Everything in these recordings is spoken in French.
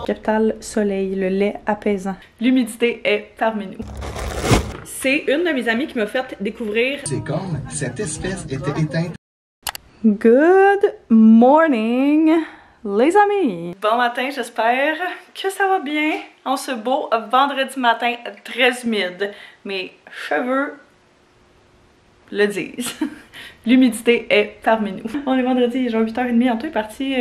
Capital Soleil, le lait apaisant. L'humidité est parmi nous. C'est une de mes amies qui m'a fait découvrir... C'est comme cette espèce était éteinte. Good morning, les amis! Bon matin, j'espère que ça va bien. On se beau vendredi matin très humide. Mes cheveux le disent. L'humidité est parmi nous. On est vendredi, il est genre 8h30. Anto est parti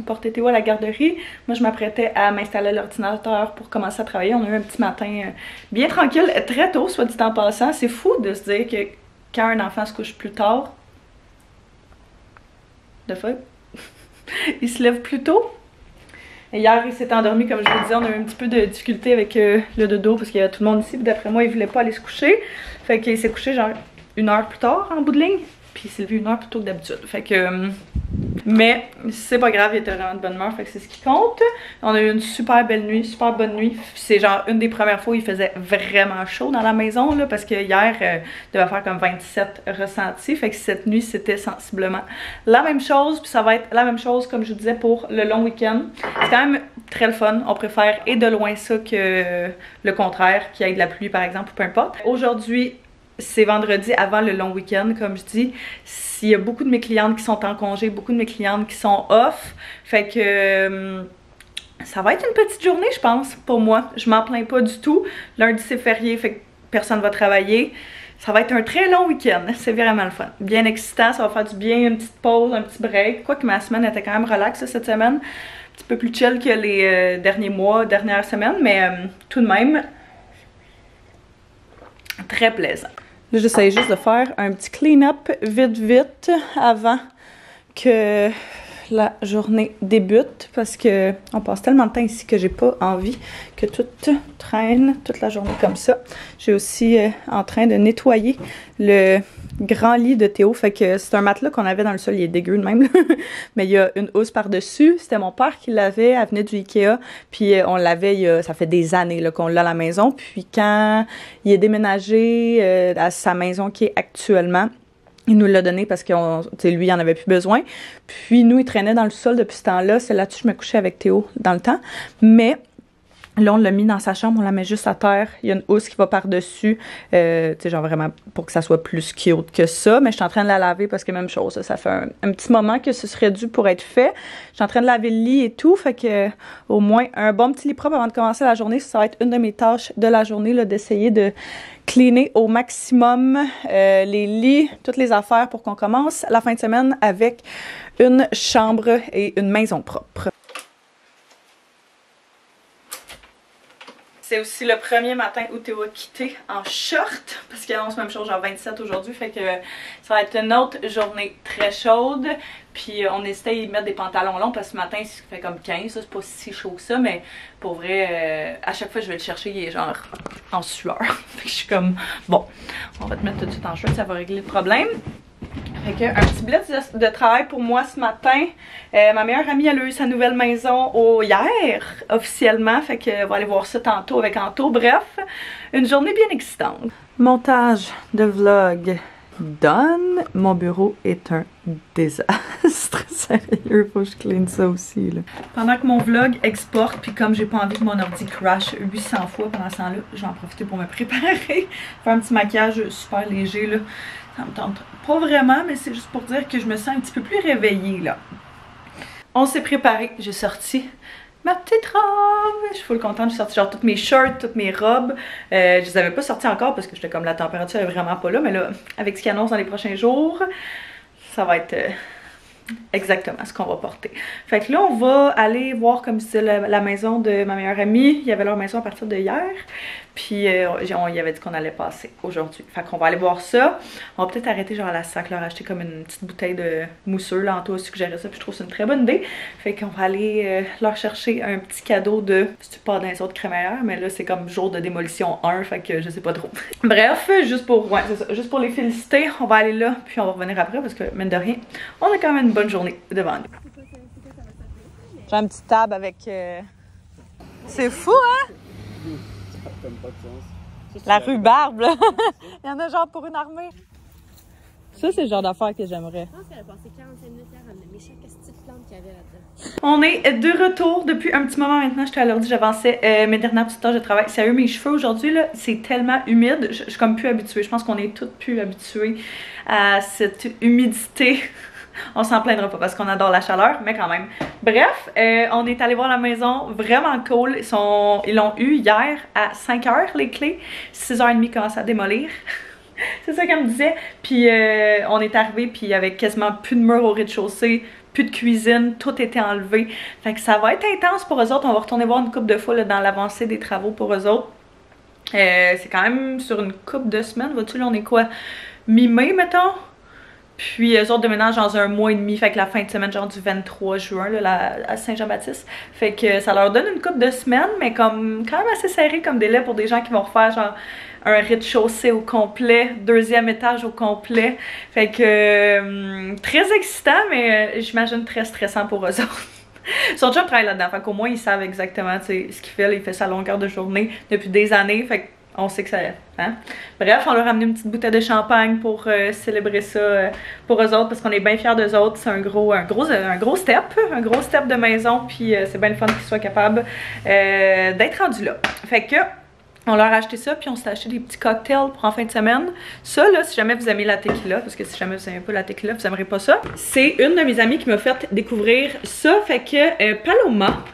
porter Théo à la garderie. Moi, je m'apprêtais à m'installer à l'ordinateur pour commencer à travailler. On a eu un petit matin bien tranquille, très tôt, soit dit en passant. C'est fou de se dire que quand un enfant se couche plus tard, de fait, il se lève plus tôt. Et hier, il s'est endormi, comme je vous disais, on a eu un petit peu de difficulté avec le dodo parce qu'il y a tout le monde ici. D'après moi, il voulait pas aller se coucher. Fait qu'il s'est couché genre 1 heure plus tard en bout de ligne. Puis il s'est levé 1 heure plus tôt que d'habitude. Fait que... mais c'est pas grave, il était vraiment de bonne humeur. Fait que c'est ce qui compte. On a eu une super belle nuit, super bonne nuit. C'est genre une des premières fois où il faisait vraiment chaud dans la maison. Là, parce que hier, il devait faire comme 27 ressentis. Fait que cette nuit, c'était sensiblement la même chose. Puis ça va être la même chose, comme je vous disais, pour le long week-end. C'est quand même très le fun. On préfère et de loin ça que le contraire, qu'il y ait de la pluie par exemple, ou peu importe. Aujourd'hui, c'est vendredi avant le long week-end, comme je dis. Il y a beaucoup de mes clientes qui sont en congé, beaucoup de mes clientes qui sont off. Fait que ça va être une petite journée, je pense, pour moi. Je m'en plains pas du tout. Lundi, c'est férié, fait que personne va travailler. Ça va être un très long week-end. C'est vraiment le fun. Bien excitant, ça va faire du bien, une petite pause, un petit break. Quoique ma semaine était quand même relax cette semaine. Un petit peu plus chill que les derniers mois, dernières semaines, mais tout de même, très plaisant. Là, j'essaie juste de faire un petit clean-up vite avant que la journée débute parce que on passe tellement de temps ici que j'ai pas envie que tout traîne toute la journée comme ça. J'ai aussi en train de nettoyer le grand lit de Théo, fait que c'est un matelas qu'on avait dans le sol, il est dégueu de même, mais il y a une housse par-dessus. C'était mon père qui l'avait, elle venait du Ikea, puis on l'avait, ça fait des années qu'on l'a à la maison, puis quand il est déménagé à sa maison qui est actuellement, il nous l'a donné parce que lui, il en avait plus besoin. Puis nous, il traînait dans le sol depuis ce temps-là. C'est là-dessus que je me couchais avec Théo dans le temps. Mais là, on l'a mis dans sa chambre, on la met juste à terre. Il y a une housse qui va par-dessus. Tu sais, genre vraiment pour que ça soit plus cute que ça. Mais je suis en train de la laver parce que même chose, ça fait un petit moment que ce serait dû pour être fait. Je suis en train de laver le lit et tout. Fait que au moins un bon petit lit propre avant de commencer la journée. Ça va être une de mes tâches de la journée, là, d'essayer de cleaner au maximum les lits, toutes les affaires pour qu'on commence la fin de semaine avec une chambre et une maison propre. C'est aussi le premier matin où Théo a quitté en short, parce qu'il annonce même chose, genre 27 aujourd'hui, fait que ça va être une autre journée très chaude. Puis on hésitait à y mettre des pantalons longs parce que ce matin il fait comme 15, c'est pas si chaud que ça, mais pour vrai, à chaque fois je vais le chercher, il est genre en sueur. Fait que je suis comme, bon, on va te mettre tout de suite en short, ça va régler le problème. Fait que un petit blitz de travail pour moi ce matin. Ma meilleure amie, elle a eu sa nouvelle maison hier, officiellement. Fait que on va aller voir ça tantôt avec Anto. Bref, une journée bien excitante. Montage de vlog done. Mon bureau est un désastre. Sérieux, faut que je clean ça aussi, là. Pendant que mon vlog exporte, puis comme j'ai pas envie que mon ordi crash 800 fois pendant ce temps-là, je vais en profiter pour me préparer. Faire un petit maquillage super léger, là. Ça me tente pas vraiment, mais c'est juste pour dire que je me sens un petit peu plus réveillée, là. On s'est préparé, j'ai sorti ma petite robe. Je suis full contente, j'ai sorti genre toutes mes shirts, toutes mes robes. Je les avais pas sorties encore parce que j'étais comme la température est vraiment pas là, mais là, avec ce qu'ils annoncent dans les prochains jours, ça va être exactement ce qu'on va porter. Fait que là, on va aller voir, comme c'est la maison de ma meilleure amie. Il y avait leur maison à partir de hier. Puis on y avait dit qu'on allait passer aujourd'hui. Fait qu'on va aller voir ça. On va peut-être arrêter genre à la sac, leur acheter comme une petite bouteille de mousseux. Là, Anto a suggéré ça, puis je trouve que c'est une très bonne idée. Fait qu'on va aller leur chercher un petit cadeau de... C'est pas dans les autres crémaillères, mais là c'est comme jour de démolition 1, fait que je sais pas trop. Bref, juste pour, ouais, c'est ça, juste pour les féliciter, on va aller là, puis on va revenir après parce que, mine de rien, on a quand même une bonne journée devant nous. J'ai un petit tab avec... C'est fou, hein? La rhubarbe, là. Il y en a genre pour une armée. Ça, c'est le genre d'affaire que j'aimerais. Je pense qu'elle a passé 45 minutes hier à me nommer chaque petite plante qu'il y avait là-dedans. On est de retour depuis un petit moment maintenant. J'étais à l'ordi, j'avançais mes dernières petites tâches de travail. Sérieux, mes cheveux aujourd'hui, là, c'est tellement humide. Je suis comme plus habituée. Je pense qu'on est toutes plus habituées à cette humidité. On s'en plaindra pas parce qu'on adore la chaleur, mais quand même. Bref, on est allé voir la maison, vraiment cool. Ils l'ont eu hier à 5 h les clés. 6 h 30 commence à démolir. C'est ça qu'elle me disait. Puis on est arrivé, puis il y avait quasiment plus de murs au rez-de-chaussée, plus de cuisine, tout était enlevé. Fait que ça va être intense pour eux autres. On va retourner voir une couple de fois là, dans l'avancée des travaux pour eux autres. C'est quand même sur une couple de semaines. Vois-tu, là, on est quoi? Mi-mai, mettons? Puis eux autres déménagent dans un mois et demi, fait que la fin de semaine, genre du 23 juin, là, à Saint-Jean-Baptiste. Fait que ça leur donne une couple de semaines, mais comme quand même assez serré comme délai pour des gens qui vont refaire genre un rez-de-chaussée au complet, 2e étage au complet. Fait que très excitant, mais j'imagine très stressant pour eux autres. Son job travaille là-dedans, fait qu'au moins ils savent exactement ce qu'il fait. Là, il fait sa longueur de journée depuis des années, fait que on sait que ça... Hein? Bref, on leur a amené une petite bouteille de champagne pour célébrer ça pour eux autres parce qu'on est bien fiers d'eux autres. C'est un gros step de maison, puis c'est bien le fun qu'ils soient capables d'être rendus là. Fait que on leur a acheté ça, puis on s'est acheté des petits cocktails pour en fin de semaine. Ça, là, si jamais vous aimez la tequila, parce que si jamais vous aimez pas la tequila, vous aimerez pas ça. C'est une de mes amies qui m'a fait découvrir ça, fait que Paloma...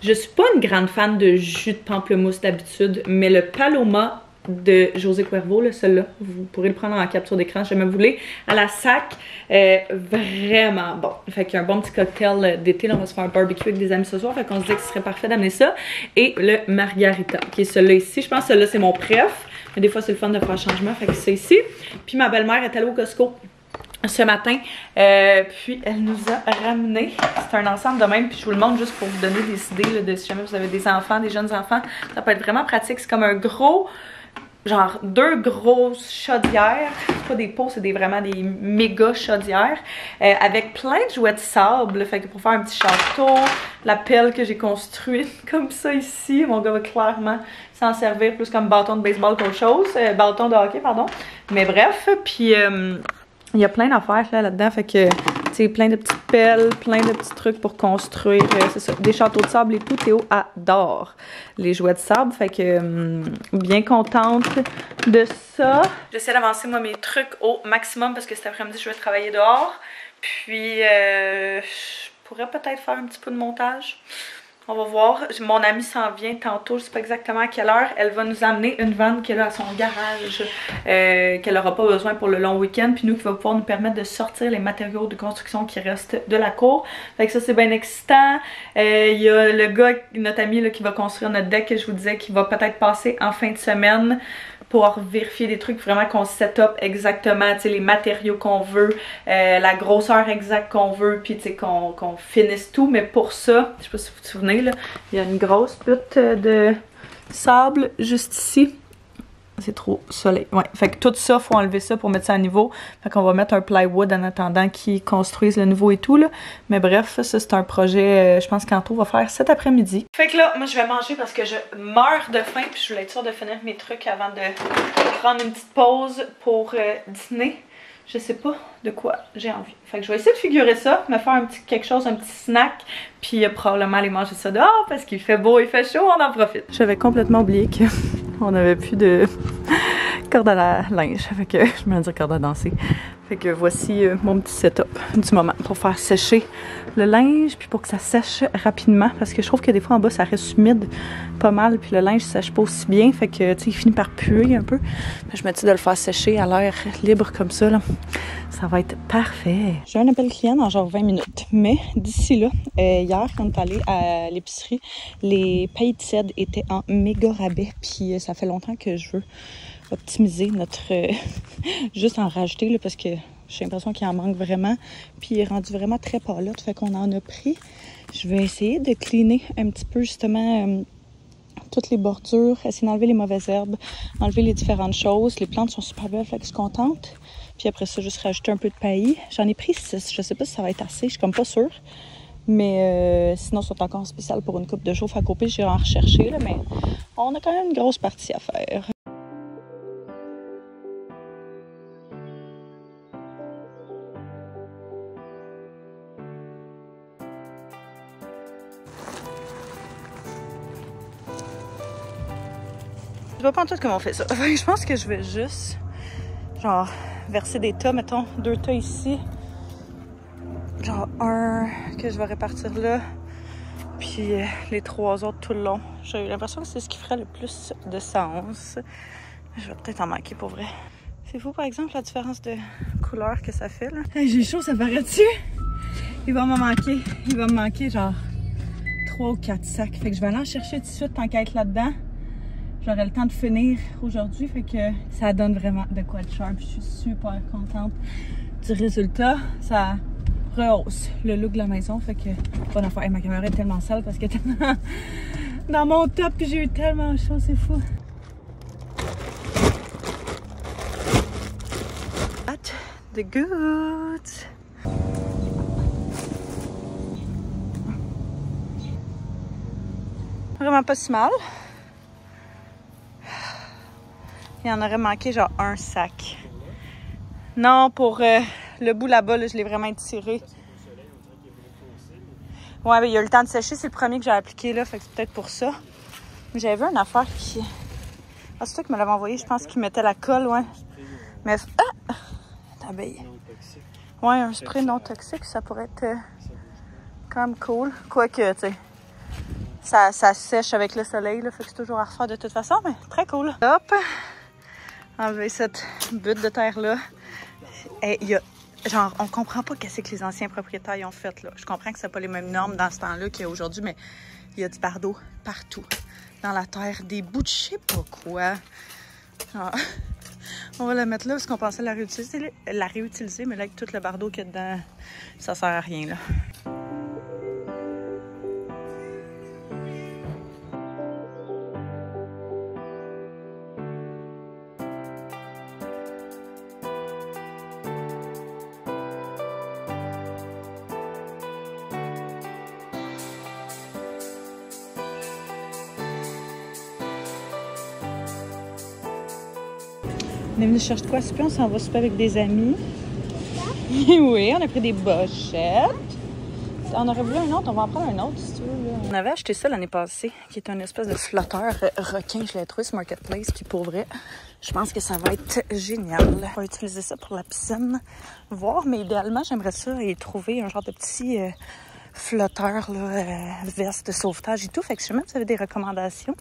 Je suis pas une grande fan de jus de pamplemousse d'habitude, mais le Paloma de José Cuervo, celui-là, vous pourrez le prendre en capture d'écran si jamais vous voulez, à la sac, vraiment bon. Fait qu'il y a un bon petit cocktail d'été, là, on va se faire un barbecue avec des amis ce soir, fait qu'on se dit que ce serait parfait d'amener ça. Et le Margarita, qui est celui-là ici, je pense que celui-là c'est mon préf, mais des fois c'est le fun de faire changement, fait que c'est ici. Puis ma belle-mère est allée au Costco ce matin, puis elle nous a ramené, c'est un ensemble de même, puis je vous le montre juste pour vous donner des idées là, de si jamais vous avez des enfants, des jeunes enfants, ça peut être vraiment pratique. C'est comme un gros, genre 2 grosses chaudières, c'est pas des pots, c'est vraiment des méga chaudières, avec plein de jouets de sable, fait que pour faire un petit château, la pelle que j'ai construite comme ça ici, mon gars va clairement s'en servir plus comme bâton de baseball qu'autre chose, bâton de hockey pardon, mais bref, puis il y a plein d'affaires là-dedans, fait que, tu sais, plein de petites pelles, plein de petits trucs pour construire, c'est ça, des châteaux de sable et tout. Théo adore les jouets de sable, fait que, bien contente de ça. J'essaie d'avancer, moi, mes trucs au maximum parce que cet après-midi, je vais travailler dehors. Puis, je pourrais peut-être faire un petit peu de montage. On va voir. Mon amie s'en vient tantôt, je sais pas exactement à quelle heure. Elle va nous amener une vanne qu'elle a à son garage, qu'elle n'aura pas besoin pour le long week-end. Puis nous, qui va pouvoir nous permettre de sortir les matériaux de construction qui restent de la cour. Fait que ça, c'est bien excitant. Il y a le gars, notre ami là, qui va construire notre deck, que je vous disais, qui va peut-être passer en fin de semaine pour vérifier des trucs vraiment qu'on set up exactement, tu sais, les matériaux qu'on veut, la grosseur exacte qu'on veut, puis tu sais, qu'on finisse tout. Mais pour ça, je sais pas si vous vous souvenez, là, il y a une grosse butte de sable juste ici. C'est trop soleil. Ouais, fait que tout ça, faut enlever ça pour mettre ça à niveau. Fait qu'on va mettre un plywood en attendant qu'ils construisent le nouveau et tout, là. Mais bref, ça, c'est un projet, je pense qu'Anto va faire cet après-midi. Fait que là, moi, je vais manger parce que je meurs de faim. Puis je voulais être sûre de finir mes trucs avant de prendre une petite pause pour dîner. Je sais pas de quoi j'ai envie. Fait que je vais essayer de figurer ça, me faire un petit quelque chose, un petit snack, puis probablement aller manger ça dehors parce qu'il fait beau, il fait chaud, on en profite. J'avais complètement oublié qu'on n'avait plus de corde à la linge. Fait que je me dis corde à danser. Fait que voici mon petit setup du moment pour faire sécher le linge, puis pour que ça sèche rapidement, parce que je trouve que des fois en bas ça reste humide pas mal, puis le linge sèche pas aussi bien, fait que tu sais il finit par puer un peu. Je me dis de le faire sécher à l'air libre comme ça là. Ça va être parfait. J'ai un appel client dans genre 20 minutes, mais d'ici là, hier quand on est allé à l'épicerie, les pailles de cèdre étaient en méga rabais, puis ça fait longtemps que je veux optimiser notre... juste en rajouter, là, parce que j'ai l'impression qu'il en manque vraiment. Puis il est rendu vraiment très pâlotte, fait qu'on en a pris. Je vais essayer de cleaner un petit peu, justement, toutes les bordures, essayer d'enlever les mauvaises herbes, enlever les différentes choses. Les plantes sont super belles, fait que je suis contente. Puis après ça, juste rajouter un peu de paillis. J'en ai pris 6, je sais pas si ça va être assez, je suis comme pas sûre. Mais sinon, c'est encore spécial pour une coupe de jours. Fait qu'au pire, j'irai en rechercher, là, mais on a quand même une grosse partie à faire. Je vois pas en tout comment on fait ça. Je pense que je vais juste, genre, verser des tas, mettons, 2 tas ici. Genre, un que je vais répartir là. Puis les 3 autres tout le long. J'ai l'impression que c'est ce qui ferait le plus de sens. Je vais peut-être en manquer pour vrai. C'est fou, par exemple, la différence de couleur que ça fait, là. Hey, j'ai chaud, ça paraît-tu? Il va m'en manquer. Il va me manquer, genre, 3 ou 4 sacs. Fait que je vais aller en chercher tout de suite tant qu'à être là-dedans. J'aurai le temps de finir aujourd'hui. Fait que ça donne vraiment de quoi de sharp. Je suis super contente du résultat. Ça rehausse le look de la maison. Fait que, bonne affaire. Et ma caméra est tellement sale parce que dans mon top, puis j'ai eu tellement chaud, c'est fou. The goods. Vraiment pas si mal. Il en aurait manqué genre un sac. Non, pour le bout là-bas, là, je l'ai vraiment étiré. Ouais, mais il y a eu le temps de sécher. C'est le premier que j'ai appliqué là, fait que c'est peut-être pour ça. J'avais vu une affaire qui... Ah, c'est toi qui me l'avais envoyé, je pense qu'il mettait la colle, ouais. Mais... Ah! Abeille. Ouais, un spray non toxique, ça pourrait être quand même cool. Quoique, tu sais, ça sèche avec le soleil, là, fait que c'est toujours à refaire de toute façon, mais très cool. Hop! Enlever cette butte de terre-là. Et il y a, genre, on comprend pas qu'est-ce que les anciens propriétaires ont fait, là. Je comprends que c'est pas les mêmes normes dans ce temps-là qu'il y a aujourd'hui, mais il y a du bardeau partout dans la terre. Des bouts de je sais pas quoi. Genre, on va la mettre là parce qu'on pensait la réutiliser, mais là, avec tout le bardeau qu'il y a dedans, ça sert à rien, là. On est venu chercher de quoi souper, on s'en va souper avec des amis. Oui, on a pris des bochettes. On aurait voulu un autre, on va en prendre un autre si tu veux. Là. On avait acheté ça l'année passée, qui est une espèce de flotteur requin. Je l'ai trouvé sur Marketplace, puis pour vrai, je pense que ça va être génial. On va utiliser ça pour la piscine, voir, mais idéalement, j'aimerais ça et trouver un genre de petit flotteur, là, veste de sauvetage et tout. Fait que si jamais vous avez des recommandations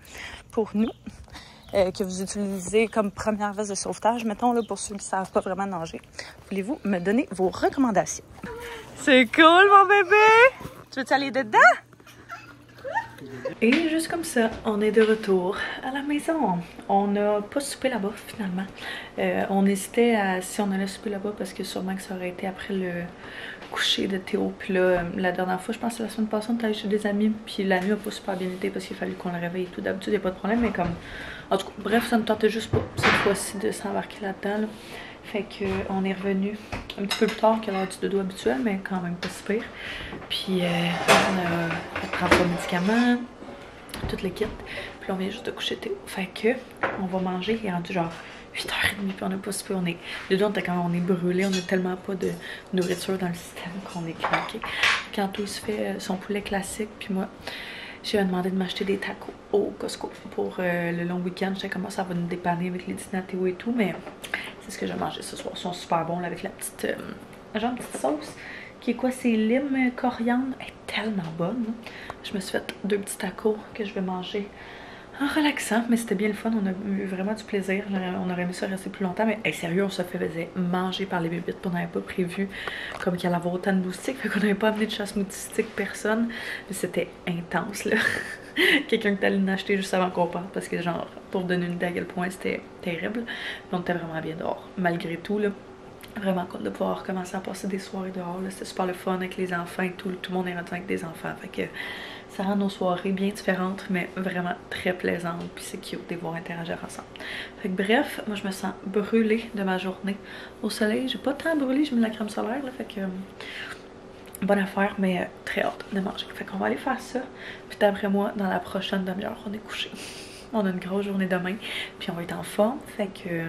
pour nous, que vous utilisez comme première veste de sauvetage, mettons là pour ceux qui ne savent pas vraiment nager. Voulez-vous me donner vos recommandations? C'est cool, mon bébé! Tu veux-tu aller dedans? Et juste comme ça, on est de retour à la maison. On n'a pas soupé là-bas, finalement. On hésitait à si on allait souper là-bas parce que sûrement que ça aurait été après le coucher de Théo. Puis là, la dernière fois, je pense que la semaine passée, on est allé chez des amis. Puis la nuit n'a pas super bien été parce qu'il a fallu qu'on le réveille et tout. D'habitude, il n'y a pas de problème, mais comme... En tout cas, bref, ça ne tentait juste pas cette fois-ci de s'embarquer là-dedans. Là. Fait qu'on est revenu un petit peu plus tard que l'heure du dodo habituel, mais quand même pas si pire. Puis on a 33 médicaments, toute l'équipe. Puis là, on vient juste de coucher Théo. Fait que on va manger. Il est rendu genre 8h30, puis on n'a pas si peu. Les deux, on est brûlés. On a tellement pas de nourriture dans le système qu'on est craqué. Quand tout se fait son poulet classique, puis moi... J'ai demandé de m'acheter des tacos au Costco pour le long week-end. Je sais comment ça va nous dépanner avec les dîners Théo et tout, mais c'est ce que j'ai mangé ce soir. Ils sont super bons là, avec la petite, genre petite sauce qui est quoi? C'est lime coriandre. Elle est tellement bonne. Hein? Je me suis fait 2 petits tacos que je vais manger en relaxant, mais c'était bien le fun. On a eu vraiment du plaisir. On aurait aimé ça rester plus longtemps, mais hey, sérieux, on se faisait manger par les bébites. On n'avait pas prévu comme qu'il y allait avoir autant de moustiques. Fait qu'on n'avait pas amené de chasse moustique personne. Mais c'était intense, là. Quelqu'un qui allait l'acheter juste avant qu'on parte parce que, genre, pour donner une idée à quel point c'était terrible. Mais on était vraiment bien dehors, malgré tout, là. Vraiment cool de pouvoir commencer à passer des soirées dehors. C'était super le fun avec les enfants et tout. Tout le monde est rendu avec des enfants. Fait que ça rend nos soirées bien différentes, mais vraiment très plaisantes. Puis c'est cute de les voir interagir ensemble. Fait que bref, moi je me sens brûlée de ma journée au soleil. J'ai pas tant brûlé, j'ai mis de la crème solaire. Là, fait que bonne affaire, mais très hâte de manger. Fait qu'on va aller faire ça. Puis d'après moi, dans la prochaine demi-heure, on est couché. On a une grosse journée demain. Puis on va être en forme. Fait que...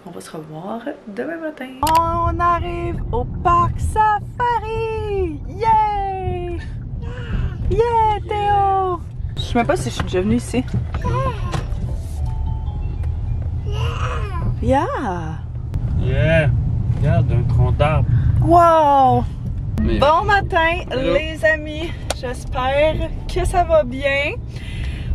on va se revoir demain matin. On arrive au parc safari! Yeah! Yeah, Théo! Je sais même pas si je suis déjà venue ici. Yeah! Yeah! Regarde, un tronc d'arbre. Wow! Mais... Bon matin, Hello. les amis. J'espère que ça va bien.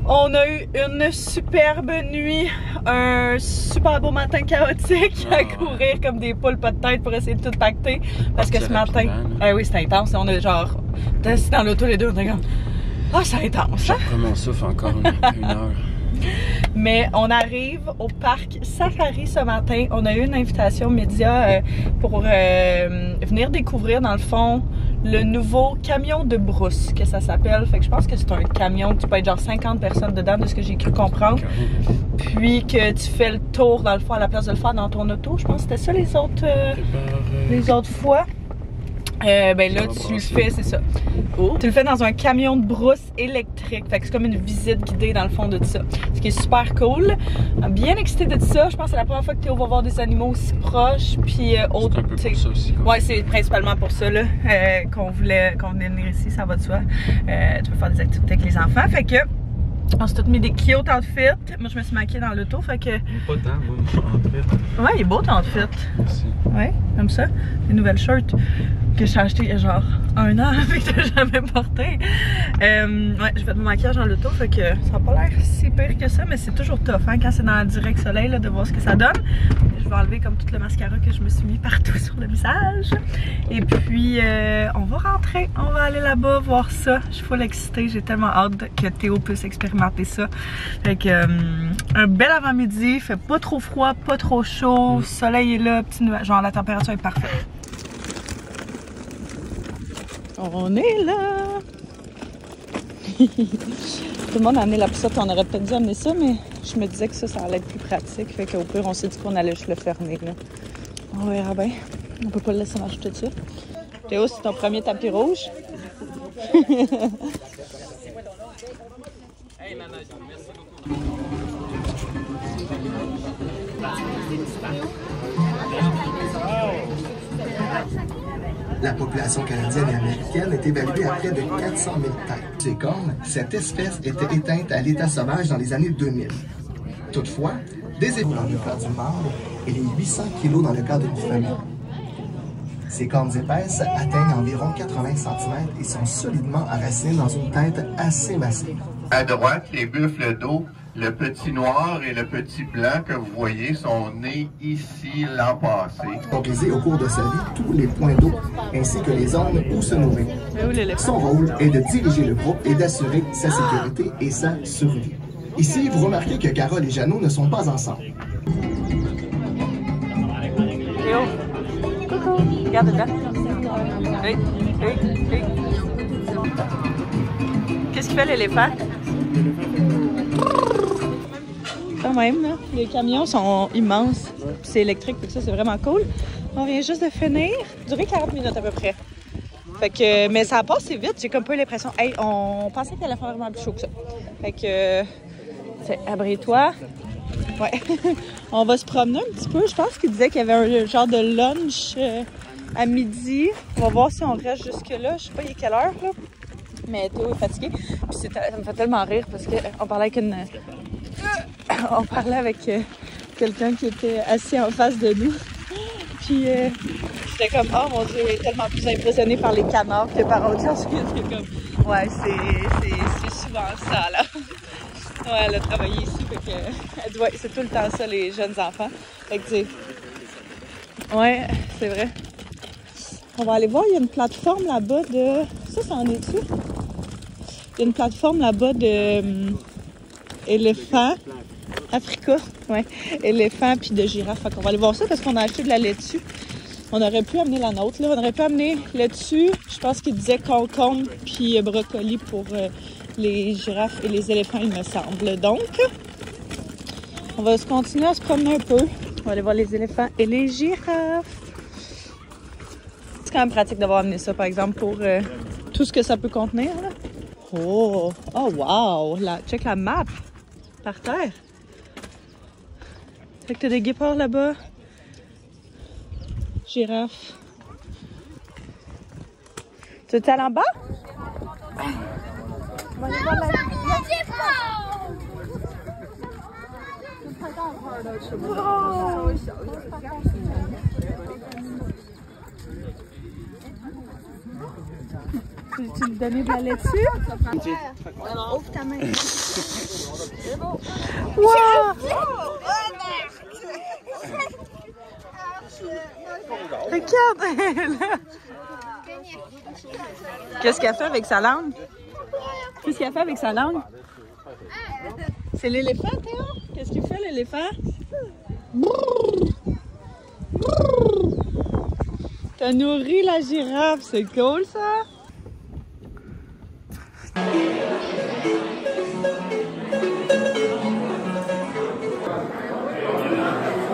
On a eu une superbe nuit, un super beau matin chaotique à courir comme des poules pas de tête pour essayer de tout pacter. Parce que ce matin, oui, c'était intense. On a genre, assis dans l'auto les deux, on est comme, ah, c'est intense. J'ai repris mon souffle encore une heure. Mais on arrive au parc Safari ce matin. On a eu une invitation média pour venir découvrir dans le fond le nouveau camion de brousse que ça s'appelle. Fait que je pense que c'est un camion que tu peux être genre 50 personnes dedans de ce que j'ai cru comprendre. Puis que tu fais le tour dans le fond à la place de le faire dans ton auto. Je pense que c'était ça les autres fois. Ben là, tu le fais, c'est ça. Tu le fais dans un camion de brousse électrique. Fait que c'est comme une visite guidée dans le fond de ça. Ce qui est super cool. Bien excitée de ça. Je pense que c'est la première fois que Théo va voir des animaux aussi proches. Puis autre. C'est un peu pour ça aussi. Ouais, c'est principalement pour ça là qu'on venait venir ici, ça va de soi. Tu peux faire des activités avec les enfants. Fait que on s'est tous mis des cute outfits. Moi, je me suis maquillée dans l'auto, fait que... Pas tant, moi, en fait. Ouais, il est beau ton outfit. Merci. Ouais, comme ça. Les nouvelles shirts que j'ai achetées il y a genre 1 an, mais que t'as jamais porté. Ouais, j'ai fait mon maquillage dans l'auto, fait que ça n'a pas l'air si pire que ça, mais c'est toujours tough, hein, quand c'est dans le direct soleil, là, de voir ce que ça donne. Je vais enlever comme tout le mascara que je me suis mis partout sur le visage. Et puis, on va rentrer, on va aller là-bas voir ça. Je suis full excitée, j'ai tellement hâte que Théo puisse expérimenter ça. Fait que, un bel avant-midi, fait pas trop froid, pas trop chaud, le soleil est là, petit nuage, genre la température est parfaite. On est là! Tout le monde a amené la poussette, on aurait peut-être dû amener ça, mais je me disais que ça allait être plus pratique. Fait qu'au pire, on s'est dit qu'on allait juste le fermer, là. On verra bien. On peut pas le laisser marcher tout de suite. Théo, c'est ton premier tapis rouge. La population canadienne et américaine est évaluée à près de 400 000 têtes. Ces cornes, cette espèce était éteinte à l'état sauvage dans les années 2000. Toutefois, des épaules dans le cas du mâle et les 800 kg dans le cas d'une femelle. Ces cornes épaisses atteignent environ 80 cm et sont solidement enracinées dans une tête assez massive. À droite, les buffles d'eau, le petit noir et le petit blanc que vous voyez sont nés ici l'an passé. Ont brisé au cours de sa vie tous les points d'eau ainsi que les zones où se nourrir. Son rôle est de diriger le groupe et d'assurer sa sécurité et sa survie. Ici, vous remarquez que Carole et Jeannot ne sont pas ensemble. Théo, coucou, regarde dedans. Hey, hey, hey. Qu'est-ce qu'il fait l'éléphant? Quand même, là, les camions sont immenses. C'est électrique, donc ça c'est vraiment cool. On vient juste de finir. Durer 40 minutes à peu près. Fait que, mais ça passe vite. J'ai comme peu l'impression. Hey, on pensait qu'elle allait faire vraiment plus chaud que ça. Fait que, abris-toi. Ouais. On va se promener un petit peu. Je pense qu'il disait qu'il y avait un genre de lunch à midi. On va voir si on reste jusque-là. Je sais pas il est quelle heure là. Mais Théo est fatigué. Puis ça me fait tellement rire parce qu'on parlait avec on parlait avec quelqu'un qui était assis en face de nous. Puis j'étais comme, oh mon Dieu, elle est tellement plus impressionnée par les canards que par autre chose. J'étais comme, ouais, c'est souvent ça, là. Ouais, elle a travaillé ici, fait que c'est tout le temps ça, les jeunes enfants. Fait que tu sais, ouais, c'est vrai. On va aller voir, il y a une plateforme là-bas de... Ça en est-tu? Il y a une plateforme là-bas de éléphants. Africa, ouais. Éléphants puis de girafes. Fait qu'on va aller voir ça parce qu'on a acheté de la laitue. On aurait pu amener la nôtre, là. On aurait pu amener laitue. Je pense qu'il disait concombre puis brocoli pour les girafes et les éléphants, il me semble. Donc, on va continuer à se promener un peu. On va aller voir les éléphants et les girafes. C'est quand même pratique d'avoir amené ça, par exemple, pour tout ce que ça peut contenir, là. Oh wow! Check la map par terre. Fait que t'as des guépards là-bas. Girafes. Tu veux aller en bas? On va aller voir la... Tu me donner de la laitue? Ouvre ta main. Wow! Regarde! Qu'est-ce qu'elle fait avec sa langue? Qu'est-ce qu'elle fait avec sa langue? C'est l'éléphant, Théo? Qu'est-ce qu'il fait, l'éléphant? T'as nourri la girafe, c'est cool, ça?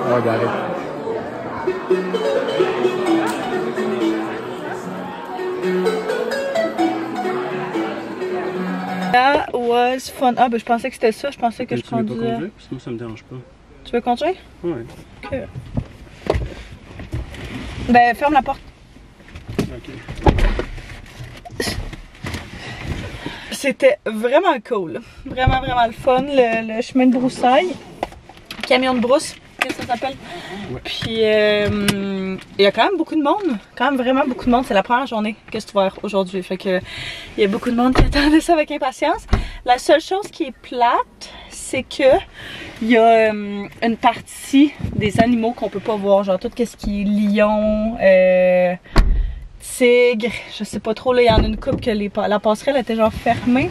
Oh, arrête. That was fun. Ah, ben je pensais que c'était ça. Je pensais que je conduisais. Tu veux pas conduire? Parce que moi, ça me dérange pas. Tu veux conduire? Ouais. Ok. Ben, ferme la porte. Ok. C'était vraiment cool. Vraiment, vraiment le fun. Le chemin de broussailles. Camion de brousse, qu'est-ce que ça s'appelle? Ouais. Puis, il y a quand même beaucoup de monde. Quand même vraiment beaucoup de monde. C'est la première journée que c'est ouvert aujourd'hui. Fait que, il y a beaucoup de monde qui attendait ça avec impatience. La seule chose qui est plate, c'est que il y a une partie des animaux qu'on peut pas voir. Genre tout ce qui est lion, tigre, je sais pas trop. Là, il y en a une couple que la passerelle était genre fermée.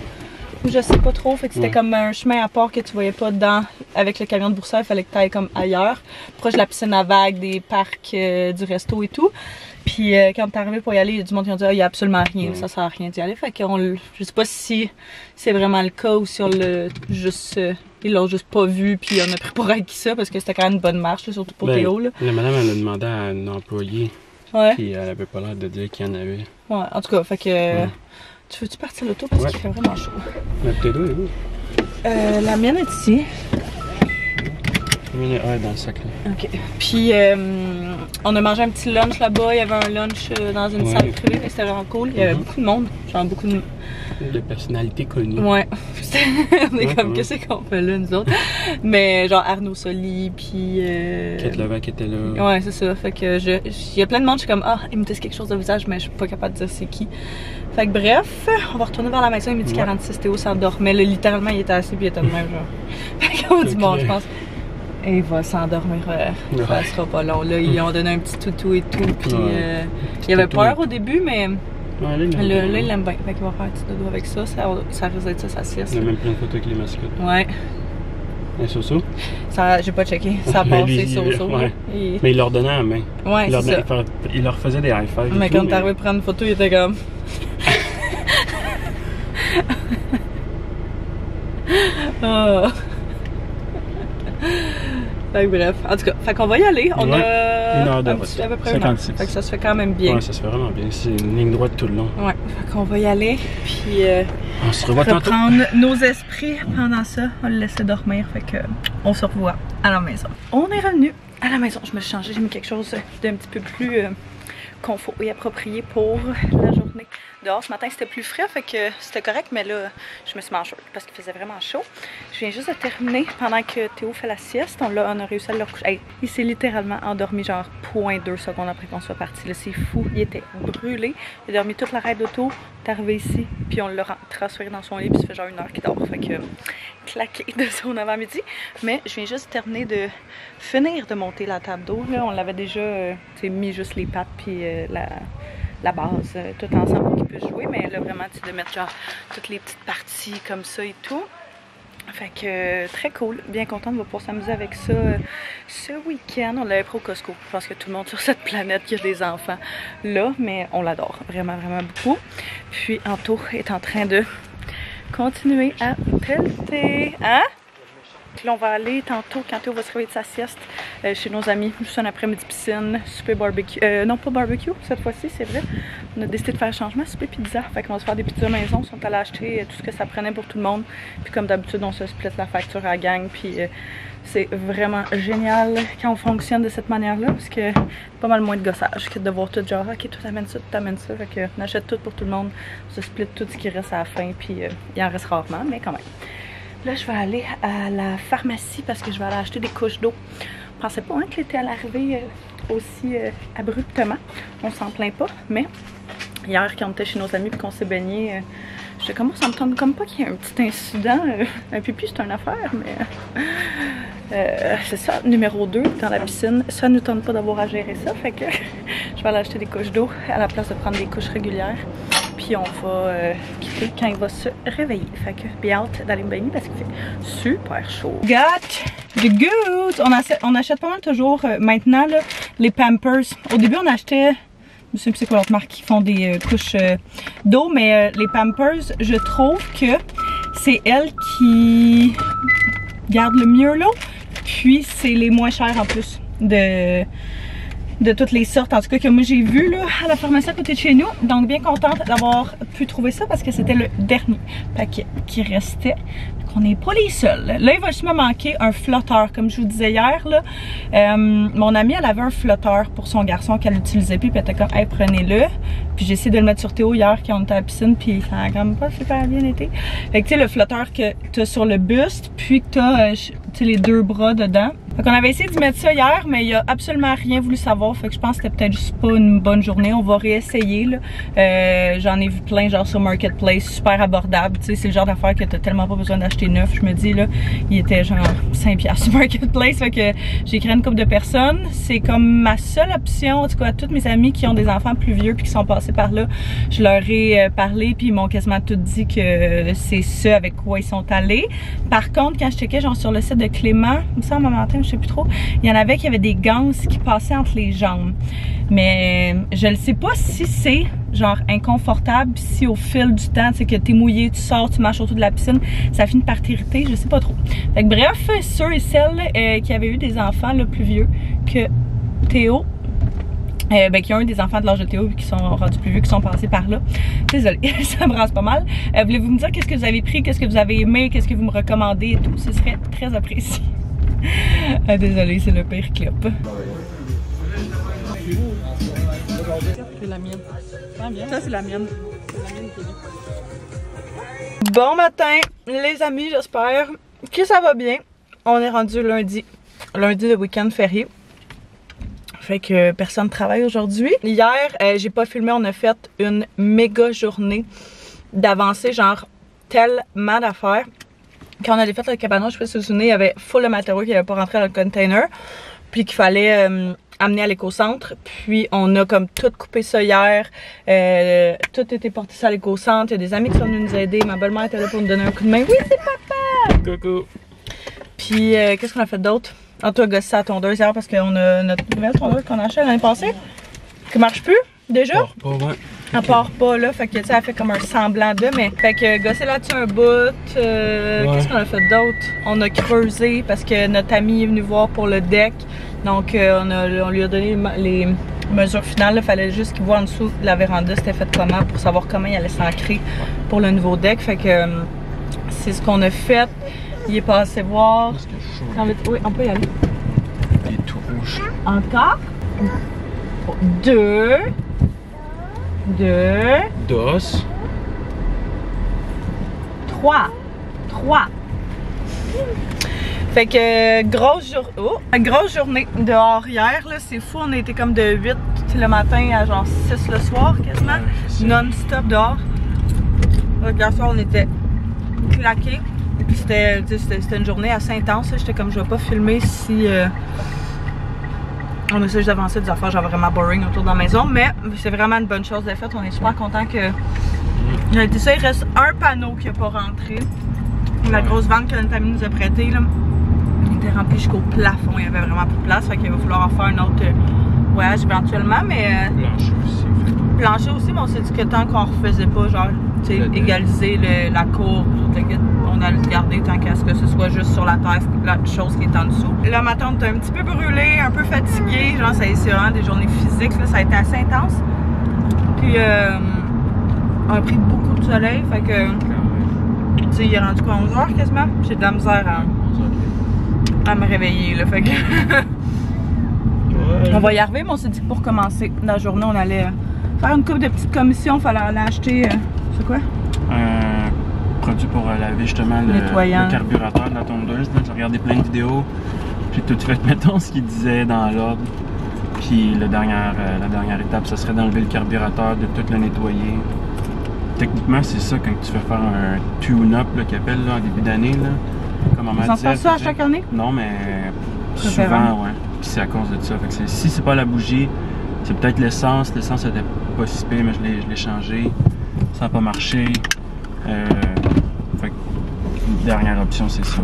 Ou je sais pas trop, fait que c'était comme un chemin à part que tu voyais pas dedans avec le camion de broussailles, il fallait que tu ailles comme ailleurs, proche de la piscine à vagues, des parcs, du resto et tout. Puis quand t'es arrivé pour y aller, il y a du monde qui ont dit ah, il y a absolument rien, ça sert à rien d'y aller. Fait que je sais pas si c'est vraiment le cas ou si on l'a juste ils l'ont juste pas vu puis on a pris pour acquis ça parce que c'était quand même une bonne marche, là, surtout pour Théo. Là. La madame elle a demandé à un employé. Ouais. Puis elle avait pas l'air de dire qu'il y en avait. Ouais, en tout cas, fait que. Ouais. Tu veux-tu partir l'auto parce qu'il fait vraiment chaud? La petite d'eau est où? La mienne est ici. La mienne est dans le sac là. Ok. Puis on a mangé un petit lunch là-bas. Il y avait un lunch dans une salle privée, mais c'était vraiment cool. Il y avait beaucoup de monde. Genre beaucoup de personnalités connues. Ouais. On est comme, qu'est-ce qu'on fait là, nous autres? Mais genre Arnaud Soli, puis. Kate Levac était là. Ouais, c'est ça. Fait que il y a plein de monde, je suis comme, ah, il me dit quelque chose de visage, mais je suis pas capable de dire c'est qui. Fait que bref, on va retourner vers la maison, il me dit 46, Théo s'endormait. Là, littéralement, il était assis puis il était de même, genre. Fait qu'on dit, bon, je pense. Et il va s'endormir, ça sera pas long. Là, ils lui ont donné un petit toutou et tout, puis il avait peur au début, mais là, il l'aime bien. Fait qu'il va faire un petit dodo avec ça, ça risque d'être ça, sa sieste. Il a même pris une photo avec les mascottes. Ouais. Un Soso? J'ai pas checké, ça a passé Soso. Ouais. Mais il leur donnait la main. Ouais, c'est ça. Il leur faisait des high fives. Mais quand t'es arrivé prendre une photo, il était comme... Oh. Fait que bref, en tout cas, fait qu'on va y aller. On a 1 heure de route. À peu près 56. Fait que ça se fait quand même bien. Ouais, ça se fait vraiment bien. C'est une ligne droite tout le long. Ouais, fait qu'on va y aller. Puis on se revoit tantôt. Reprendre nos esprits pendant ça. On le laisser dormir. Fait que on se revoit à la maison. On est revenu à la maison. Je me suis changée. J'ai mis quelque chose d'un petit peu plus confort et approprié pour la journée. Dehors, ce matin, c'était plus frais, fait que c'était correct, mais là, je me suis mis en short parce qu'il faisait vraiment chaud. Je viens juste de terminer pendant que Théo fait la sieste. On a réussi à le recoucher. Hey, il s'est littéralement endormi genre 0.2 secondes après qu'on soit parti. Là, c'est fou. Il était brûlé. Il a dormi toute la ride d'auto. Il est arrivé ici, puis on l'a transféré dans son lit, puis ça fait genre 1 heure qu'il dort. Fait que claqué de son avant-midi. Mais je viens juste terminer de finir de monter la table d'eau. Là, on l'avait déjà mis juste les pattes, puis la base, tout ensemble pour qu'il puisse jouer, mais là vraiment de mettre genre toutes les petites parties comme ça et tout. Fait que très cool, bien contente, on va pouvoir s'amuser avec ça ce week-end. On l'avait pris au Costco. Je pense que tout le monde sur cette planète qui a des enfants là, mais on l'adore vraiment, vraiment beaucoup. Puis Anto est en train de continuer à pelleter. Hein? Puis là, on va aller tantôt, quand Théo va se réveiller de sa sieste, chez nos amis, juste un après-midi piscine, souper barbecue. Non, pas barbecue, cette fois-ci, c'est vrai. On a décidé de faire un changement, souper pizza. Fait qu'on va se faire des pizzas maison. On sont allés acheter tout ce que ça prenait pour tout le monde. Puis comme d'habitude, on se split la facture à la gang. Puis c'est vraiment génial quand on fonctionne de cette manière-là, parce que pas mal moins de gossage que de devoir tout genre, ok, toi t'amènes ça, toi t'amènes ça. Fait que on achète tout pour tout le monde. On se split tout ce qui reste à la fin. Puis il en reste rarement, mais quand même. Là, je vais aller à la pharmacie parce que je vais aller acheter des couches d'eau. Je pensais pas hein, qu'elle était à l'arrivée aussi abruptement. On s'en plaint pas, mais hier, quand on était chez nos amis et qu'on s'est baigné, je commence à me tendre comme pas qu'il y ait un petit incident. Un pipi, c'est une affaire, mais c'est ça, numéro 2 dans la piscine. Ça ne nous tente pas d'avoir à gérer ça, fait que je vais aller acheter des couches d'eau à la place de prendre des couches régulières. Puis on va quitter quand il va se réveiller. Fait que bien hâte d'aller me baigner parce qu'il fait super chaud. Got the goods! On achète pas mal toujours maintenant là, les Pampers. Au début on achetait, je sais plus c'est quoi l'autre marque qui font des couches d'eau, mais les Pampers, je trouve que c'est elles qui gardent le mieux l'eau. Puis c'est les moins chers en plus de toutes les sortes, en tout cas que moi j'ai vu là à la pharmacie à côté de chez nous. Donc bien contente d'avoir pu trouver ça parce que c'était le dernier paquet qui restait. Donc on n'est pas les seuls. Là il va juste me manquer un flotteur comme je vous disais hier là. Mon amie elle avait un flotteur pour son garçon qu'elle utilisait plus, puis elle était comme hey prenez-le. Puis j'ai essayé de le mettre sur Théo hier quand on était à la piscine, puis ça a quand même pas super bien été. Fait que tu sais le flotteur que tu as sur le buste, puis que tu as les deux bras dedans. Fait qu'on avait essayé de mettre ça hier, mais il a absolument rien voulu savoir. Fait que je pense que c'était peut-être juste pas une bonne journée. On va réessayer là. J'en ai vu plein genre sur Marketplace, super abordable. Tu sais, c'est le genre d'affaire que t'as tellement pas besoin d'acheter neuf. Je me dis là, il était genre 5$ sur Marketplace. Fait que j'ai créé une couple de personnes. C'est comme ma seule option. En tout cas, à toutes mes amies qui ont des enfants plus vieux puis qui sont passés par là, je leur ai parlé puis ils m'ont quasiment tout dit que c'est ça avec quoi ils sont allés. Par contre, quand je checkais genre sur le site de Clément, il me semble un matin, je sais plus trop, il y en avait qui avaient des ganses qui passaient entre les jambes. Mais je ne sais pas si c'est genre inconfortable, si au fil du temps, c'est que t'es mouillé, tu sors, tu marches autour de la piscine, ça finit par t'irriter, je sais pas trop. Fait que bref, ceux et celles qui avaient eu des enfants là, plus vieux que Théo, qui ont eu des enfants de l'âge de Théo qui sont rendus plus vieux, qui sont passés par là. Désolée, ça me brasse pas mal. Voulez-vous me dire qu'est-ce que vous avez pris, qu'est-ce que vous avez aimé, qu'est-ce que vous me recommandez et tout, ce serait très apprécié. Désolée, c'est le pire clip. C'est la mienne. Ça, c'est la mienne. Bon matin, les amis, j'espère que ça va bien. On est rendu lundi. Lundi de week-end férié. Fait que personne ne travaille aujourd'hui. Hier, j'ai pas filmé, on a fait une méga journée d'avancée, genre tellement d'affaires. Quand on allait faire le cabanon, je sais pas si vous vous souvenez, il y avait full de matériaux qui n'avaient pas rentré dans le container. Puis qu'il fallait amener à l'éco-centre. Puis on a comme tout coupé ça hier. Tout était porté ça à l'éco-centre. Il y a des amis qui sont venus nous aider. Ma belle-mère était là pour nous donner un coup de main. Oui, c'est papa! Coucou! Puis qu'est-ce qu'on a fait d'autre? En tout cas, gossé à la tondeuse hier parce qu'on a notre nouvelle tondeuse qu'on a achetée l'année passée. Qui marche plus déjà? Elle part pas là, fait que tu sais, elle fait comme un semblant de, mais fait que gosser là-dessus un bout. Qu'est-ce qu'on a fait d'autre? On a creusé parce que notre ami est venu voir pour le deck. Donc on lui a donné les mesures finales. Il fallait juste qu'il voit en dessous de la véranda c'était fait comment pour savoir comment il allait s'ancrer pour le nouveau deck. Fait que c'est ce qu'on a fait. Il est passé voir. Oui, on peut y aller. Il est tout rouge. Encore. 2. Dos. 3. Fait que grosse journée dehors hier là, c'est fou, on a été comme de 8 le matin à genre 6 le soir quasiment, non-stop dehors. Regarde ça, on était claqués. Puis c'était une journée assez intense, j'étais comme je vais pas filmer si on essaie juste d'avancer des affaires genre vraiment boring autour de la maison, mais c'est vraiment une bonne chose de fait. On est super content que il reste un panneau qui n'a pas rentré. La grosse vanne que notre ami nous a prêtée là, il était rempli jusqu'au plafond, il y avait vraiment plus de place, fait qu'il va falloir en faire un autre voyage éventuellement, mais plancher aussi, mais on s'est dit que tant qu'on refaisait pas genre tu sais égaliser la cour, on allait le garder tant qu'à ce que ce soit juste sur la terre, la chose qui est en dessous. Là, ma tante est un petit peu brûlée, un peu fatiguée, genre c'est vraiment des journées physiques, là, ça a été assez intense. Puis on a pris beaucoup de soleil, fait que tu sais, il est rendu quoi 11h quasiment, j'ai de la misère à me réveiller là, fait que on va y arriver, mais on s'est dit que pour commencer la journée, on allait faire une couple de petites commissions, il fallait aller acheter, c'est quoi? produit pour laver justement le carburateur de la tondeuse. J'ai regardé plein de vidéos, j'ai tout fait, mettons ce qu'il disait dans l'ordre. Puis la dernière étape, ça serait d'enlever le carburateur, de tout le nettoyer. Techniquement, c'est ça quand tu veux faire un tune-up qu'ils appellent en début d'année. Comme on m'a dit. Ça ça à chaque année? Non, mais souvent, ouais. Puis c'est à cause de ça. Fait que si c'est pas la bougie, c'est peut-être l'essence. L'essence était pas si pire, mais je l'ai changé. Ça n'a pas marché. Fait que dernière option, c'est ça.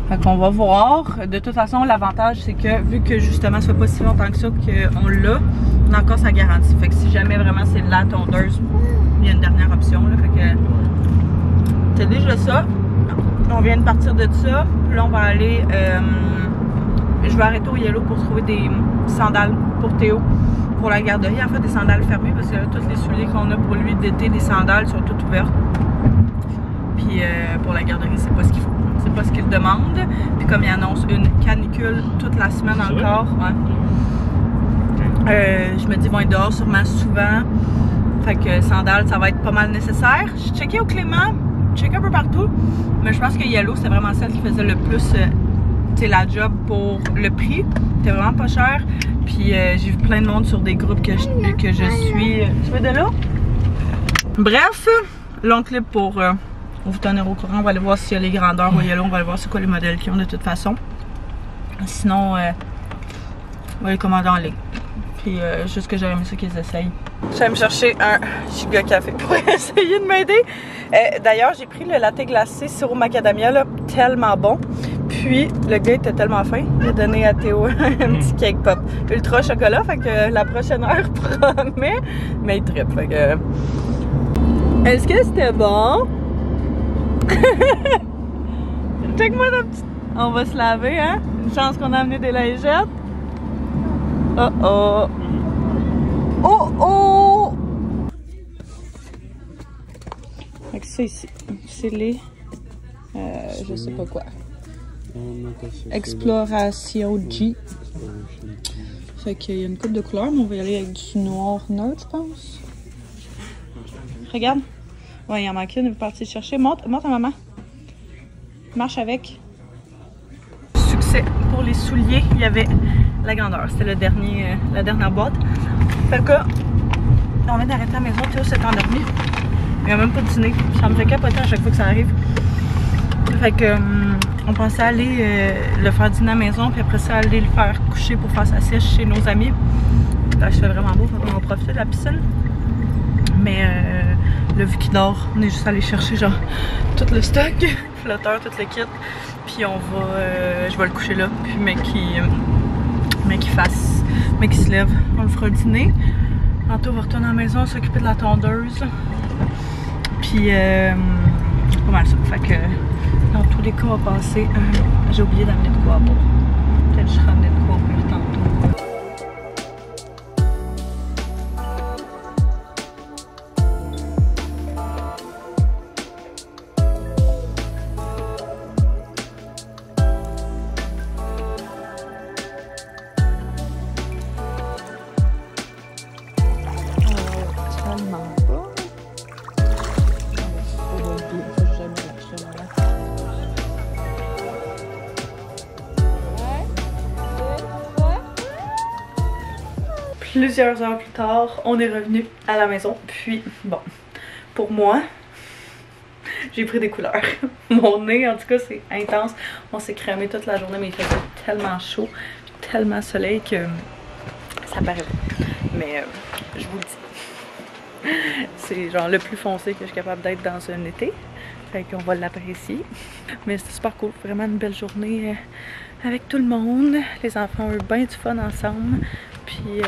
Fait qu'on va voir. De toute façon, l'avantage, c'est que vu que justement, ça fait pas si longtemps que ça qu'on l'a, on a encore sa garantie. Fait que si jamais vraiment c'est la tondeuse, il y a une dernière option. Là, fait que c'est déjà ça. On vient de partir de ça. Puis là, on va aller. Je vais arrêter au Yellow pour trouver des sandales pour Théo. Pour la garderie, en fait, des sandales fermées parce que là, tous les souliers qu'on a pour lui d'été, des sandales sont toutes ouvertes. Puis pour la garderie, c'est pas ce qu'il faut. C'est pas ce qu'il demande. Puis comme il annonce une canicule toute la semaine encore, je me dis, ils vont être dehors sûrement souvent. Fait que sandales, ça va être pas mal nécessaire. J'ai checké au Clément, checké un peu partout. Mais je pense que Yellow, c'est vraiment celle qui faisait le plus la job pour le prix. C'était vraiment pas cher. Puis j'ai vu plein de monde sur des groupes que je suis. Tu veux de là? Bref, long clip pour vous tenir au courant. On va aller voir s'il y a les grandeurs au Yellow. On va aller voir c'est quoi les modèles qu'ils ont de toute façon. Sinon, on va les commander en ligne. Puis juste que j'aurais aimé ça qu'ils essayent. J'allais me chercher un giga café pour essayer de m'aider. D'ailleurs, j'ai pris le latte glacé sirop macadamia, là, tellement bon. Puis, le gars était tellement fin, il a donné à Théo un petit cake pop ultra chocolat, fait que la prochaine heure promet, mais il trippe, fait que... Est-ce que c'était bon? Check-moi la petite... On va se laver, hein? Une chance qu'on a amené des lingettes. Oh oh! Oh oh! Fait que ça ici, c'est les... je sais pas quoi. Exploration G. Fait qu'il y a une coupe de couleurs, mais on va y aller avec du noir neutre, je pense. Regarde. Ouais, il en manque une, elle est partie chercher. Monte à maman. Marche avec. Succès pour les souliers. Il y avait la grandeur. C'était la dernière boîte. Fait que, on vient d'arrêter à la maison. Théo s'est endormi. Il a même pas dîné. Ça me fait capoter à chaque fois que ça arrive. Fait que, on pensait aller le faire dîner à la maison, puis après ça, aller le faire coucher pour faire sa sieste chez nos amis. Là, je fais vraiment beau, fait qu'on va profiter de la piscine. Mais là, vu qu'il dort, on est juste allé chercher genre tout le stock, flotteur, tout le kit. Puis on va, je vais le coucher là, puis mais qu'il se lève, on le fera dîner. Tantôt, on va retourner à la maison, s'occuper de la tondeuse. Puis c'est pas mal ça. Fait que dans tous les cas, on va passer. J'ai oublié d'amener de quoi à boire. Peut-être que je ramenais de quoi plus tantôt. Plusieurs heures plus tard, on est revenu à la maison. Puis, bon, pour moi, j'ai pris des couleurs. Mon nez, en tout cas, c'est intense. On s'est cramé toute la journée, mais il faisait tellement chaud, tellement soleil que ça paraît pas. Mais je vous le dis, c'est genre le plus foncé que je suis capable d'être dans un été. Fait qu'on va l'apprécier. Mais c'était super cool. Vraiment une belle journée avec tout le monde. Les enfants ont eu bien du fun ensemble. Puis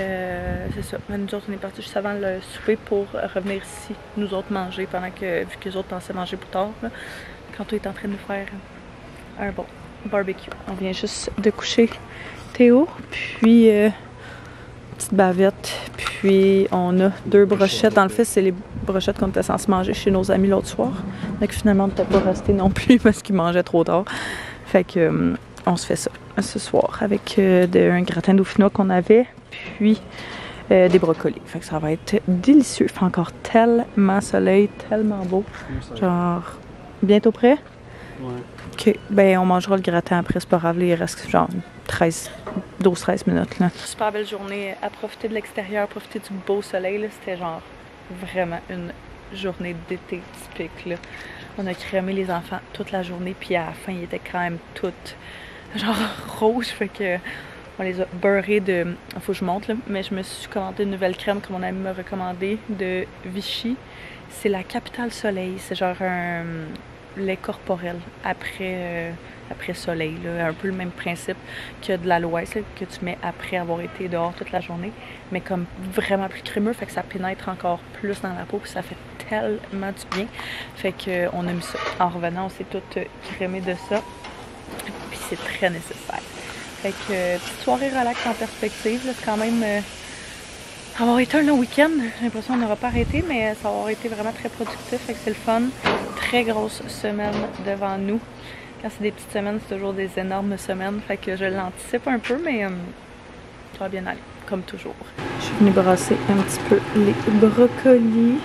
c'est ça. Mais nous autres, on est partis juste avant le souper pour revenir ici, nous autres manger pendant que, vu que les autres pensaient manger plus tard, là, quand on est en train de nous faire un bon barbecue. On vient juste de coucher Théo, puis petite bavette, puis on a 2 brochettes. Dans le fait, c'est les brochettes qu'on était censé manger chez nos amis l'autre soir. Donc finalement, on n'était pas resté non plus parce qu'ils mangeaient trop tard. Fait que on se fait ça ce soir avec un gratin dauphinois qu'on avait, puis des brocolis. Fait que ça va être délicieux. Il fait encore tellement soleil, tellement beau. Genre Bientôt prêt? Ouais. Ok, ben on mangera le gratin après, c'est pas grave, il reste genre 12-13 minutes là. Super belle journée, à profiter de l'extérieur, profiter du beau soleil là, c'était genre vraiment une journée d'été typique là. On a crémé les enfants toute la journée, puis à la fin ils étaient quand même toutes genre rouges, fait que on les a beurrés de... Faut que je monte là, mais je me suis commandé une nouvelle crème que mon ami m'a recommandé de Vichy. C'est la Capitale Soleil, c'est genre un lait corporel après soleil, là. Un peu le même principe que de l'aloès que tu mets après avoir été dehors toute la journée, mais comme vraiment plus crémeux, fait que ça pénètre encore plus dans la peau, puis ça fait tellement du bien. Fait que on a mis ça. En revenant, on s'est toutes crémées de ça, puis c'est très nécessaire. Fait que petite soirée relax en perspective, c'est quand même avoir été un long week-end. J'ai l'impression qu'on n'aura pas arrêté, mais ça va avoir été vraiment très productif, fait que c'est le fun. Très grosse semaine devant nous. Quand c'est des petites semaines, c'est toujours des énormes semaines, fait que je l'anticipe un peu, mais ça va bien aller, comme toujours. Je suis venue brasser un petit peu les brocolis,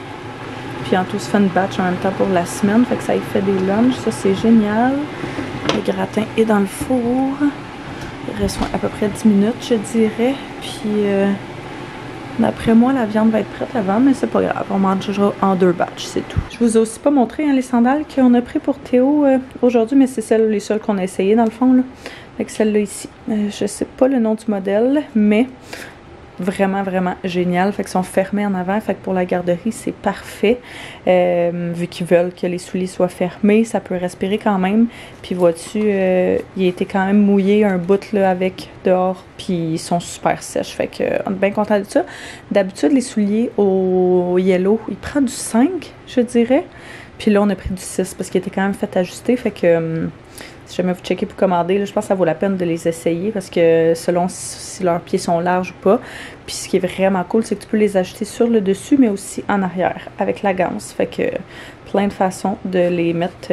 puis en tout se fait une batch en même temps pour la semaine, fait que ça y fait des lunchs, ça c'est génial. Le gratin est dans le four. Il reste à peu près 10 minutes, je dirais. Puis, d'après moi, la viande va être prête avant, mais c'est pas grave. On mangera en 2 batchs, c'est tout. Je vous ai aussi pas montré hein, les sandales qu'on a pris pour Théo aujourd'hui, mais c'est les seules qu'on a essayées dans le fond. Là. Avec celle-là ici. Je sais pas le nom du modèle, mais vraiment, vraiment génial. Fait qu'ils sont fermés en avant. Fait que pour la garderie, c'est parfait. Vu qu'ils veulent que les souliers soient fermés, ça peut respirer quand même. Puis vois-tu, il a été quand même mouillé un bout là avec dehors. Puis ils sont super sèches. Fait que on est bien content de ça. D'habitude, les souliers au yellow, ils prennent du 5, je dirais. Puis là, on a pris du 6 parce qu'il était quand même fait ajuster. Fait que si jamais vous checkez pour commander, là, je pense que ça vaut la peine de les essayer parce que selon si leurs pieds sont larges ou pas. Puis ce qui est vraiment cool, c'est que tu peux les ajuster sur le dessus, mais aussi en arrière avec la ganse. Fait que plein de façons de les mettre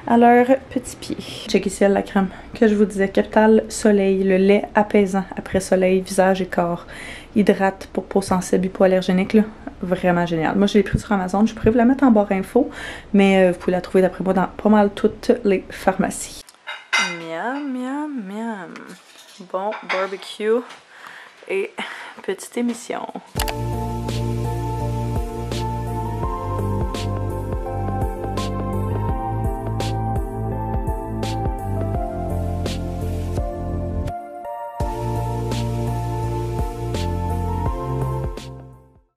à leurs petits pieds. Check ici la crème que je vous disais. Capitale Soleil, le lait apaisant après soleil, visage et corps. Hydrate pour peau sensible, hypoallergénique, là. Vraiment génial. Moi, je l'ai pris sur Amazon. Je pourrais vous la mettre en barre info, mais vous pouvez la trouver d'après moi dans pas mal toutes les pharmacies. Miam, miam, miam. Bon barbecue et petite émission.